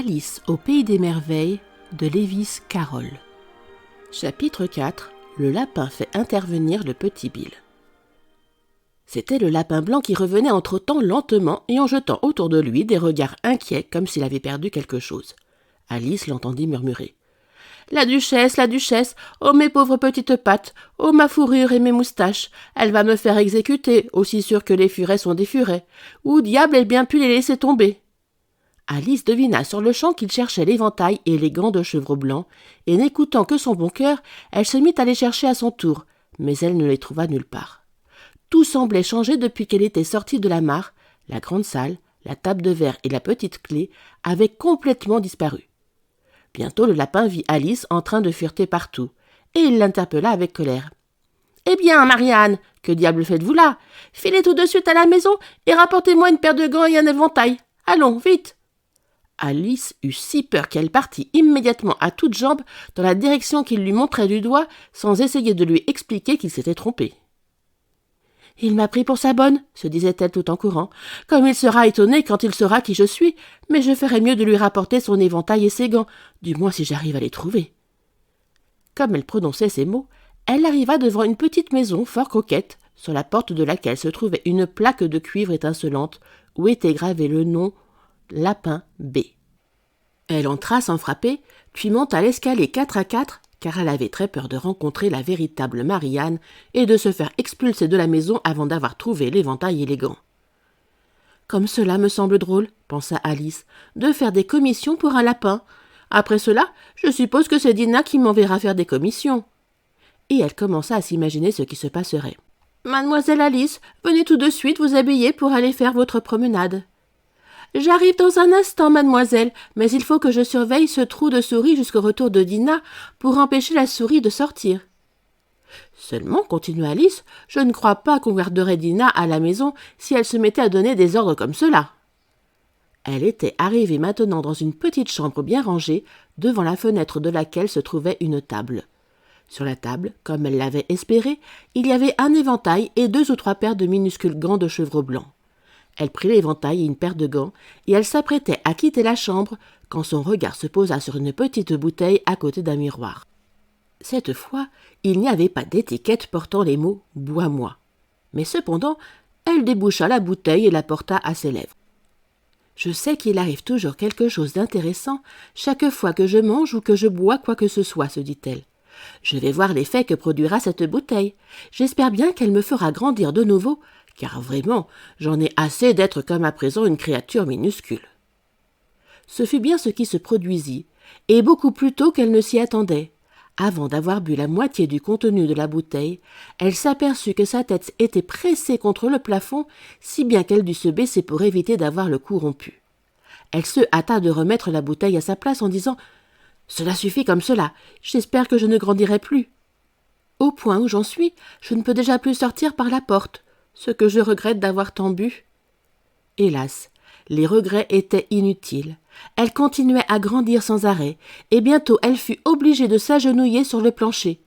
Alice au pays des merveilles de Lewis Carroll. Chapitre 4. Le lapin fait intervenir le petit Bill. C'était le lapin blanc qui revenait en trottant lentement et en jetant autour de lui des regards inquiets comme s'il avait perdu quelque chose. Alice l'entendit murmurer. « La duchesse, oh mes pauvres petites pattes, oh ma fourrure et mes moustaches, elle va me faire exécuter, aussi sûr que les furets sont des furets. Où diable ai bien pu les laisser tomber ?» Alice devina sur le champ qu'il cherchait l'éventail et les gants de chevreau blanc, et n'écoutant que son bon cœur, elle se mit à les chercher à son tour, mais elle ne les trouva nulle part. Tout semblait changer depuis qu'elle était sortie de la mare. La grande salle, la table de verre et la petite clé avaient complètement disparu. Bientôt le lapin vit Alice en train de fureter partout, et il l'interpella avec colère. « Eh bien, Marianne, que diable faites-vous là? Filez tout de suite à la maison et rapportez-moi une paire de gants et un éventail. Allons, vite !» Alice eut si peur qu'elle partit immédiatement à toutes jambes dans la direction qu'il lui montrait du doigt, sans essayer de lui expliquer qu'il s'était trompé. « Il m'a pris pour sa bonne, se disait-elle tout en courant, comme il sera étonné quand il saura qui je suis, mais je ferais mieux de lui rapporter son éventail et ses gants, du moins si j'arrive à les trouver. » Comme elle prononçait ces mots, elle arriva devant une petite maison fort coquette, sur la porte de laquelle se trouvait une plaque de cuivre étincelante, où était gravé le nom Lapin B. Elle entra sans frapper, puis monta l'escalier 4 à 4, car elle avait très peur de rencontrer la véritable Marianne et de se faire expulser de la maison avant d'avoir trouvé l'éventail et les gants. « Comme cela me semble drôle, » pensa Alice, « de faire des commissions pour un lapin. Après cela, je suppose que c'est Dinah qui m'enverra faire des commissions. » Et elle commença à s'imaginer ce qui se passerait. « Mademoiselle Alice, venez tout de suite vous habiller pour aller faire votre promenade. »« J'arrive dans un instant, mademoiselle, mais il faut que je surveille ce trou de souris jusqu'au retour de Dinah pour empêcher la souris de sortir. »« Seulement, continua Alice, je ne crois pas qu'on garderait Dinah à la maison si elle se mettait à donner des ordres comme cela. » Elle était arrivée maintenant dans une petite chambre bien rangée, devant la fenêtre de laquelle se trouvait une table. Sur la table, comme elle l'avait espéré, il y avait un éventail et 2 ou 3 paires de minuscules gants de chevreau blanc. Elle prit l'éventail et une paire de gants, et elle s'apprêtait à quitter la chambre quand son regard se posa sur une petite bouteille à côté d'un miroir. Cette fois, il n'y avait pas d'étiquette portant les mots « Bois-moi ». Mais cependant, elle déboucha la bouteille et la porta à ses lèvres. « Je sais qu'il arrive toujours quelque chose d'intéressant chaque fois que je mange ou que je bois quoi que ce soit, se dit-elle. Je vais voir l'effet que produira cette bouteille. J'espère bien qu'elle me fera grandir de nouveau, car vraiment, j'en ai assez d'être comme à présent une créature minuscule. » Ce fut bien ce qui se produisit, et beaucoup plus tôt qu'elle ne s'y attendait. Avant d'avoir bu la moitié du contenu de la bouteille, elle s'aperçut que sa tête était pressée contre le plafond, si bien qu'elle dut se baisser pour éviter d'avoir le cou rompu. Elle se hâta de remettre la bouteille à sa place en disant « Cela suffit comme cela, j'espère que je ne grandirai plus. Au point où j'en suis, je ne peux déjà plus sortir par la porte. Ce que je regrette d'avoir tant bu. » Hélas, les regrets étaient inutiles. Elle continuait à grandir sans arrêt, et bientôt elle fut obligée de s'agenouiller sur le plancher.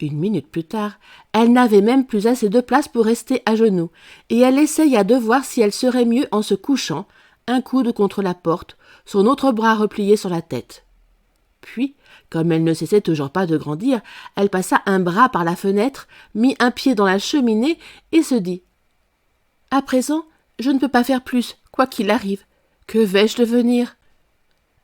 Une minute plus tard, elle n'avait même plus assez de place pour rester à genoux, et elle essaya de voir si elle serait mieux en se couchant, un coude contre la porte, son autre bras replié sur la tête. Puis, comme elle ne cessait toujours pas de grandir, elle passa un bras par la fenêtre, mit un pied dans la cheminée et se dit « À présent, je ne peux pas faire plus, quoi qu'il arrive. Que vais-je devenir ?»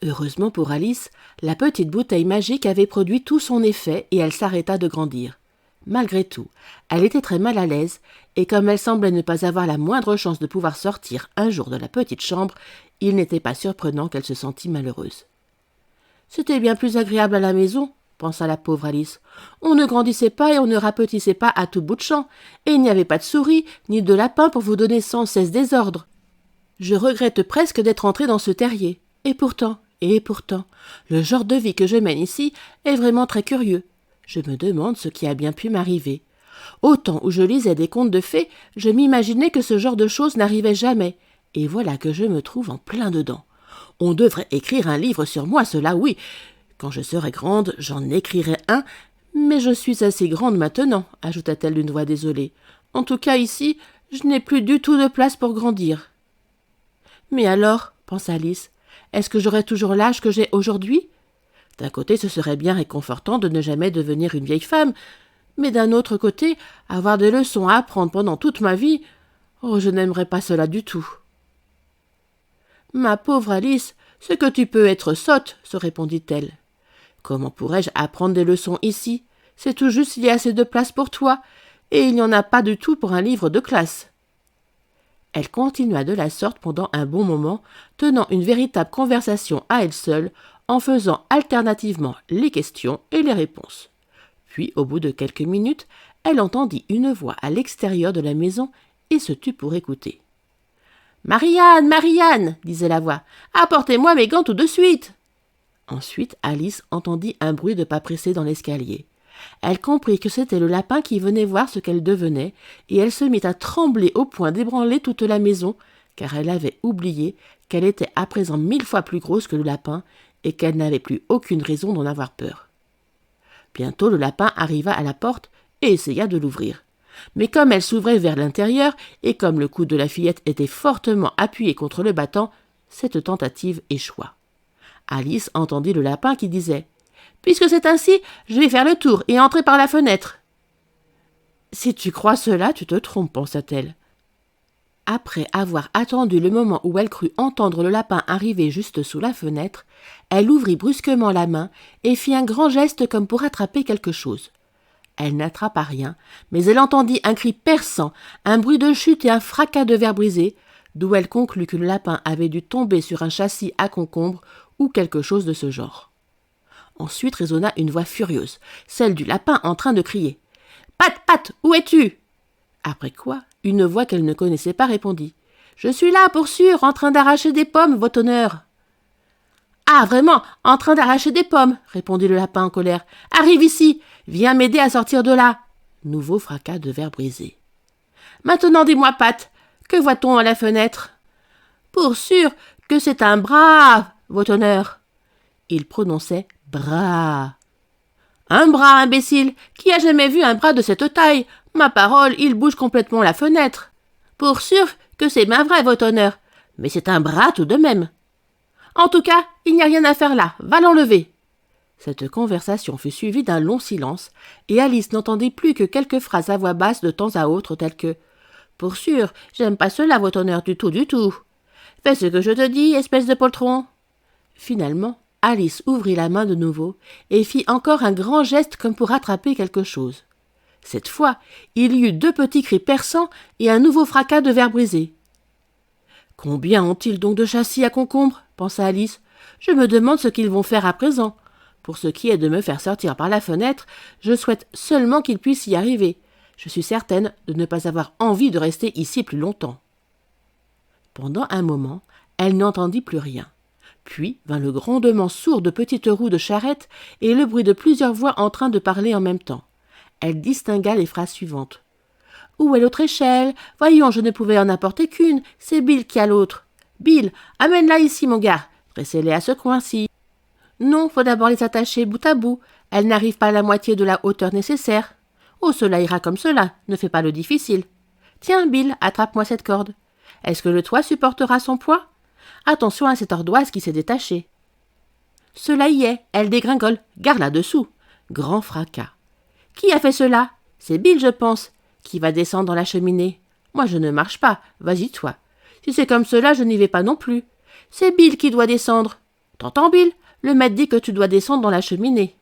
Heureusement pour Alice, la petite bouteille magique avait produit tout son effet et elle s'arrêta de grandir. Malgré tout, elle était très mal à l'aise et comme elle semblait ne pas avoir la moindre chance de pouvoir sortir un jour de la petite chambre, il n'était pas surprenant qu'elle se sentît malheureuse. C'était bien plus agréable à la maison, pensa la pauvre Alice. On ne grandissait pas et on ne rapetissait pas à tout bout de champ, et il n'y avait pas de souris ni de lapins pour vous donner sans cesse des ordres. Je regrette presque d'être entrée dans ce terrier. Et pourtant, le genre de vie que je mène ici est vraiment très curieux. Je me demande ce qui a bien pu m'arriver. Au temps où je lisais des contes de fées, je m'imaginais que ce genre de choses n'arrivait jamais, et voilà que je me trouve en plein dedans. On devrait écrire un livre sur moi, cela oui. Quand je serai grande, j'en écrirai un, mais je suis assez grande maintenant, ajouta-t-elle d'une voix désolée. En tout cas ici, je n'ai plus du tout de place pour grandir. Mais alors, pensa Alice, Est-ce que j'aurai toujours l'âge que j'ai aujourd'hui? D'un côté, ce serait bien réconfortant de ne jamais devenir une vieille femme, mais d'un autre côté, avoir des leçons à apprendre pendant toute ma vie, oh, je n'aimerais pas cela du tout. Ma pauvre Alice, c'est que tu peux être sotte, se répondit-elle. Comment pourrais-je apprendre des leçons ici? C'est tout juste s'il y a assez de place pour toi, et il n'y en a pas du tout pour un livre de classe. Elle continua de la sorte pendant un bon moment, tenant une véritable conversation à elle seule, en faisant alternativement les questions et les réponses. Puis, au bout de quelques minutes, elle entendit une voix à l'extérieur de la maison et se tut pour écouter. « Marianne, Marianne !» disait la voix. « Apportez-moi mes gants tout de suite !» Ensuite, Alice entendit un bruit de pas pressés dans l'escalier. Elle comprit que c'était le lapin qui venait voir ce qu'elle devenait, et elle se mit à trembler au point d'ébranler toute la maison, car elle avait oublié qu'elle était à présent 1000 fois plus grosse que le lapin, et qu'elle n'avait plus aucune raison d'en avoir peur. Bientôt le lapin arriva à la porte et essaya de l'ouvrir. Mais comme elle s'ouvrait vers l'intérieur, et comme le cou de la fillette était fortement appuyé contre le battant, cette tentative échoua. Alice entendit le lapin qui disait « Puisque c'est ainsi, je vais faire le tour et entrer par la fenêtre. » « Si tu crois cela, tu te trompes, pensa-t-elle. Après avoir attendu le moment où elle crut entendre le lapin arriver juste sous la fenêtre, elle ouvrit brusquement la main et fit un grand geste comme pour attraper quelque chose. Elle n'attrapa rien, mais elle entendit un cri perçant, un bruit de chute et un fracas de verre brisé, d'où elle conclut que le lapin avait dû tomber sur un châssis à concombre ou quelque chose de ce genre. Ensuite résonna une voix furieuse, celle du lapin en train de crier « Pat, Pat, où es-tu » Après quoi, une voix qu'elle ne connaissait pas répondit « Je suis là, pour sûr, en train d'arracher des pommes, votre honneur. »« Ah, vraiment, en train d'arracher des pommes » répondit le lapin en colère. « Arrive ici, viens m'aider à sortir de là. » Nouveau fracas de verre brisé. « Maintenant, dis-moi, Pat, que voit-on à la fenêtre ?»« Pour sûr que c'est un bras, votre honneur. » Il prononçait « bras. »« Un bras, imbécile, qui a jamais vu un bras de cette taille? Ma parole, il bouge complètement la fenêtre. Pour sûr que c'est bien vrai, votre honneur, mais c'est un bras tout de même. En tout cas, il n'y a rien à faire là, va l'enlever. » Cette conversation fut suivie d'un long silence, et Alice n'entendit plus que quelques phrases à voix basse de temps à autre, telles que « Pour sûr, j'aime pas cela, votre honneur, du tout, du tout. Fais ce que je te dis, espèce de poltron. » Finalement, Alice ouvrit la main de nouveau et fit encore un grand geste comme pour attraper quelque chose. Cette fois, il y eut 2 petits cris perçants et un nouveau fracas de verre brisé. « Combien ont-ils donc de châssis à concombre ?» pensa Alice. « Je me demande ce qu'ils vont faire à présent. Pour ce qui est de me faire sortir par la fenêtre, je souhaite seulement qu'ils puissent y arriver. Je suis certaine de ne pas avoir envie de rester ici plus longtemps. » Pendant un moment, elle n'entendit plus rien. Puis vint le grondement sourd de petites roues de charrette et le bruit de plusieurs voix en train de parler en même temps. Elle distingua les phrases suivantes. « Où est l'autre échelle? Voyons, je ne pouvais en apporter qu'une. C'est Bill qui a l'autre. Bill, amène-la ici, mon gars. Dressez-les à ce coin-ci. Non, faut d'abord les attacher bout à bout. Elles n'arrivent pas à la moitié de la hauteur nécessaire. Oh, cela ira comme cela. Ne fais pas le difficile. Tiens, Bill, attrape-moi cette corde. Est-ce que le toit supportera son poids? Attention à cette ardoise qui s'est détachée. Cela y est, elle dégringole. Garde là-dessous. » Grand fracas. « Qui a fait cela? C'est Bill, je pense. Qui va descendre dans la cheminée? Moi, je ne marche pas. Vas-y, toi. Si c'est comme cela, je n'y vais pas non plus. C'est Bill qui doit descendre. T'entends, Bill? Le maître dit que tu dois descendre dans la cheminée. »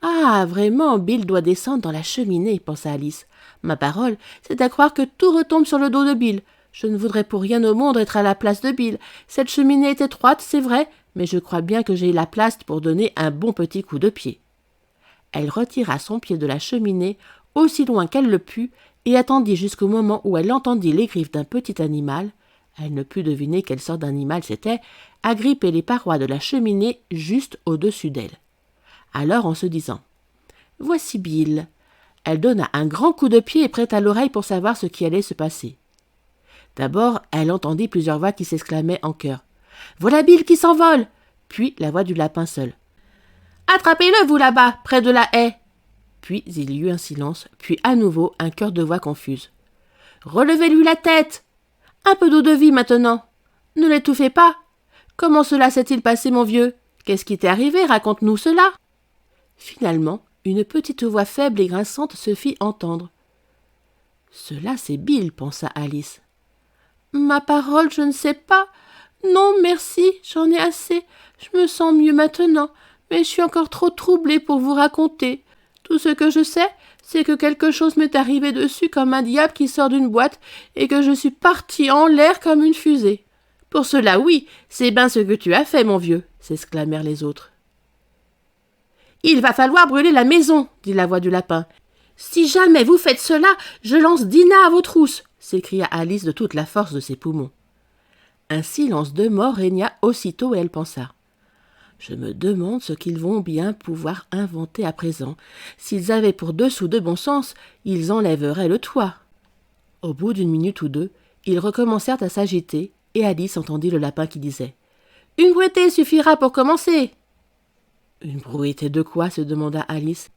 Ah, vraiment, Bill doit descendre dans la cheminée, pensa Alice. Ma parole, c'est à croire que tout retombe sur le dos de Bill. Je ne voudrais pour rien au monde être à la place de Bill. Cette cheminée est étroite, c'est vrai, mais je crois bien que j'ai la place pour donner un bon petit coup de pied. Elle retira son pied de la cheminée aussi loin qu'elle le put et attendit jusqu'au moment où elle entendit les griffes d'un petit animal, elle ne put deviner quelle sorte d'animal c'était, agripper les parois de la cheminée juste au-dessus d'elle. Alors, en se disant « Voici Bill », elle donna un grand coup de pied et prêta l'oreille pour savoir ce qui allait se passer. D'abord, elle entendit plusieurs voix qui s'exclamaient en chœur. « Voilà Bill qui s'envole !» Puis la voix du lapin seul. « Attrapez-le, vous là-bas, près de la haie !» Puis il y eut un silence, puis à nouveau un chœur de voix confuses. « Relevez-lui la tête ! Un peu d'eau de vie maintenant ! Ne l'étouffez pas ! Comment cela s'est-il passé, mon vieux? Qu'est-ce qui t'est arrivé? Raconte-nous cela. » Finalement, une petite voix faible et grinçante se fit entendre. « Cela, c'est Bill, » pensa Alice. « Ma parole, je ne sais pas. Non, merci, j'en ai assez. Je me sens mieux maintenant, mais je suis encore trop troublée pour vous raconter. Tout ce que je sais, c'est que quelque chose m'est arrivé dessus comme un diable qui sort d'une boîte et que je suis partie en l'air comme une fusée. »« Pour cela, oui, c'est bien ce que tu as fait, mon vieux, » s'exclamèrent les autres. « Il va falloir brûler la maison, » dit la voix du lapin. « Si jamais vous faites cela, je lance Dinah à vos trousses, » s'écria Alice de toute la force de ses poumons. Un silence de mort régna aussitôt et elle pensa. « Je me demande ce qu'ils vont bien pouvoir inventer à présent. S'ils avaient pour 2 sous de bon sens, ils enlèveraient le toit. » Au bout d'une minute ou deux, ils recommencèrent à s'agiter et Alice entendit le lapin qui disait « Une bruitée suffira pour commencer. » « Une bruitée de quoi ?» se demanda Alice.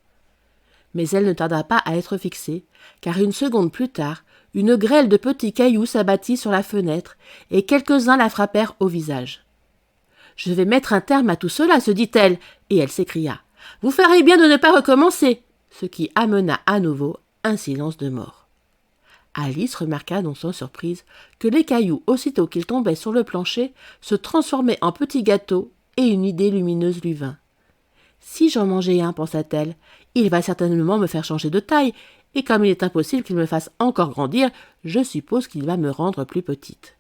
Mais elle ne tarda pas à être fixée, car une seconde plus tard, une grêle de petits cailloux s'abattit sur la fenêtre et quelques-uns la frappèrent au visage. « Je vais mettre un terme à tout cela, se dit-elle, et elle s'écria « Vous ferez bien de ne pas recommencer !» ce qui amena à nouveau un silence de mort. Alice remarqua dans son surprise que les cailloux, aussitôt qu'ils tombaient sur le plancher, se transformaient en petits gâteaux et une idée lumineuse lui vint. « Si j'en mangeais un, pensa-t-elle, il va certainement me faire changer de taille, et comme il est impossible qu'il me fasse encore grandir, je suppose qu'il va me rendre plus petite. »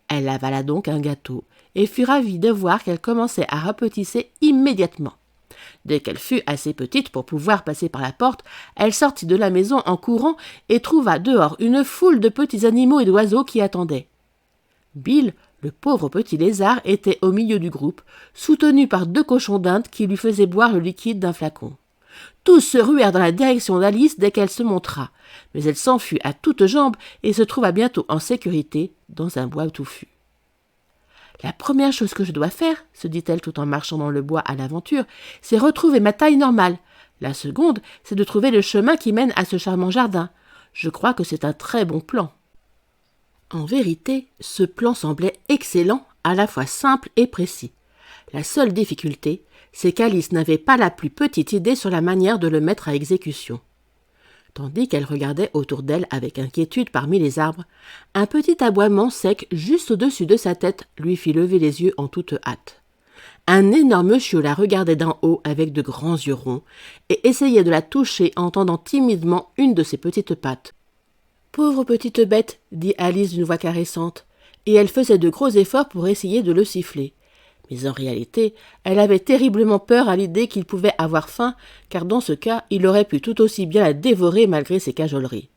Elle avala donc un gâteau, et fut ravie de voir qu'elle commençait à rapetisser immédiatement. Dès qu'elle fut assez petite pour pouvoir passer par la porte, elle sortit de la maison en courant et trouva dehors une foule de petits animaux et d'oiseaux qui attendaient. Bill, le pauvre petit lézard, était au milieu du groupe, soutenu par 2 cochons d'Inde qui lui faisaient boire le liquide d'un flacon. Tous se ruèrent dans la direction d'Alice dès qu'elle se montra, mais elle s'enfuit à toutes jambes et se trouva bientôt en sécurité dans un bois touffu. « La première chose que je dois faire, se dit-elle tout en marchant dans le bois à l'aventure, c'est retrouver ma taille normale. La seconde, c'est de trouver le chemin qui mène à ce charmant jardin. Je crois que c'est un très bon plan. » En vérité, ce plan semblait excellent, à la fois simple et précis. La seule difficulté, c'est qu'Alice n'avait pas la plus petite idée sur la manière de le mettre à exécution. Tandis qu'elle regardait autour d'elle avec inquiétude parmi les arbres, un petit aboiement sec juste au-dessus de sa tête lui fit lever les yeux en toute hâte. Un énorme chiot la regardait d'en haut avec de grands yeux ronds et essayait de la toucher en tendant timidement une de ses petites pattes. « Pauvre petite bête !» dit Alice d'une voix caressante, et elle faisait de gros efforts pour essayer de le siffler. Mais en réalité, elle avait terriblement peur à l'idée qu'il pouvait avoir faim, car dans ce cas, il aurait pu tout aussi bien la dévorer malgré ses cajoleries.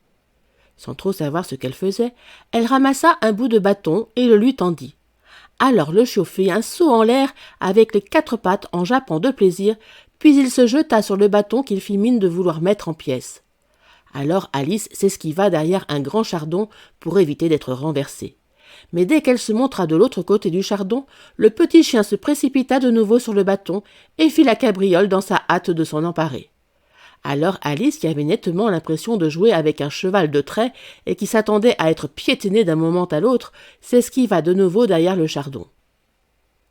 Sans trop savoir ce qu'elle faisait, elle ramassa un bout de bâton et le lui tendit. Alors le chiot fit un saut en l'air avec les 4 pattes en jappant de plaisir, puis il se jeta sur le bâton qu'il fit mine de vouloir mettre en pièces. Alors Alice s'esquiva derrière un grand chardon pour éviter d'être renversée. Mais dès qu'elle se montra de l'autre côté du chardon, le petit chien se précipita de nouveau sur le bâton et fit la cabriole dans sa hâte de s'en emparer. Alors Alice, qui avait nettement l'impression de jouer avec un cheval de trait et qui s'attendait à être piétinée d'un moment à l'autre, s'esquiva de nouveau derrière le chardon.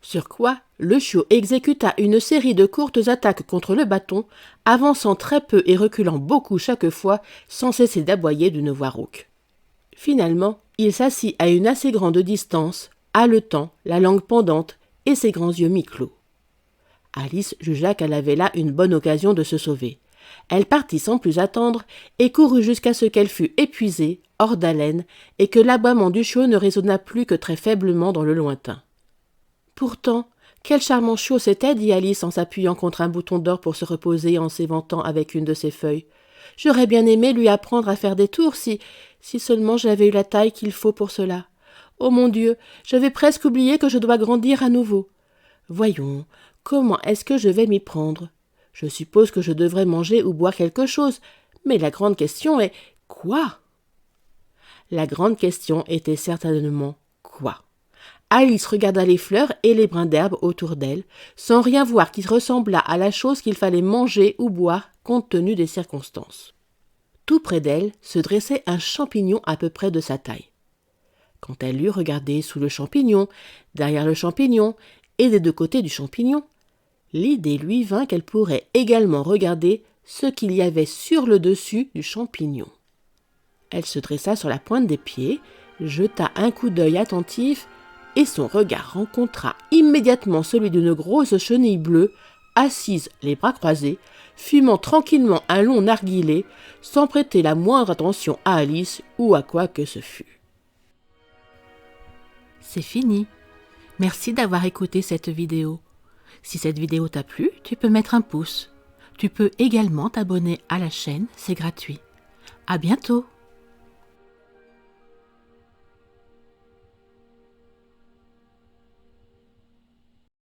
Sur quoi, le chiot exécuta une série de courtes attaques contre le bâton, avançant très peu et reculant beaucoup chaque fois, sans cesser d'aboyer d'une voix rauque. Finalement, il s'assit à une assez grande distance, haletant, la langue pendante et ses grands yeux mi-clos. Alice jugea qu'elle avait là une bonne occasion de se sauver. Elle partit sans plus attendre et courut jusqu'à ce qu'elle fût épuisée, hors d'haleine, et que l'aboiement du chiot ne résonna plus que très faiblement dans le lointain. Pourtant, quel charmant chiot c'était, dit Alice en s'appuyant contre un bouton d'or pour se reposer et en s'éventant avec une de ses feuilles. J'aurais bien aimé lui apprendre à faire des tours si seulement j'avais eu la taille qu'il faut pour cela. Oh mon Dieu, j'avais presque oublié que je dois grandir à nouveau. Voyons, comment est-ce que je vais m'y prendre? Je suppose que je devrais manger ou boire quelque chose, mais la grande question est « quoi ?» La grande question était certainement « quoi ?» Alice regarda les fleurs et les brins d'herbe autour d'elle, sans rien voir qui ressemblât à la chose qu'il fallait manger ou boire compte tenu des circonstances. Tout près d'elle se dressait un champignon à peu près de sa taille. Quand elle eut regardé sous le champignon, derrière le champignon et des deux côtés du champignon, l'idée lui vint qu'elle pourrait également regarder ce qu'il y avait sur le dessus du champignon. Elle se dressa sur la pointe des pieds, jeta un coup d'œil attentif et son regard rencontra immédiatement celui d'une grosse chenille bleue, assise les bras croisés, fumant tranquillement un long narguilé, sans prêter la moindre attention à Alice ou à quoi que ce fût. C'est fini. Merci d'avoir écouté cette vidéo. Si cette vidéo t'a plu, tu peux mettre un pouce. Tu peux également t'abonner à la chaîne, c'est gratuit. À bientôt!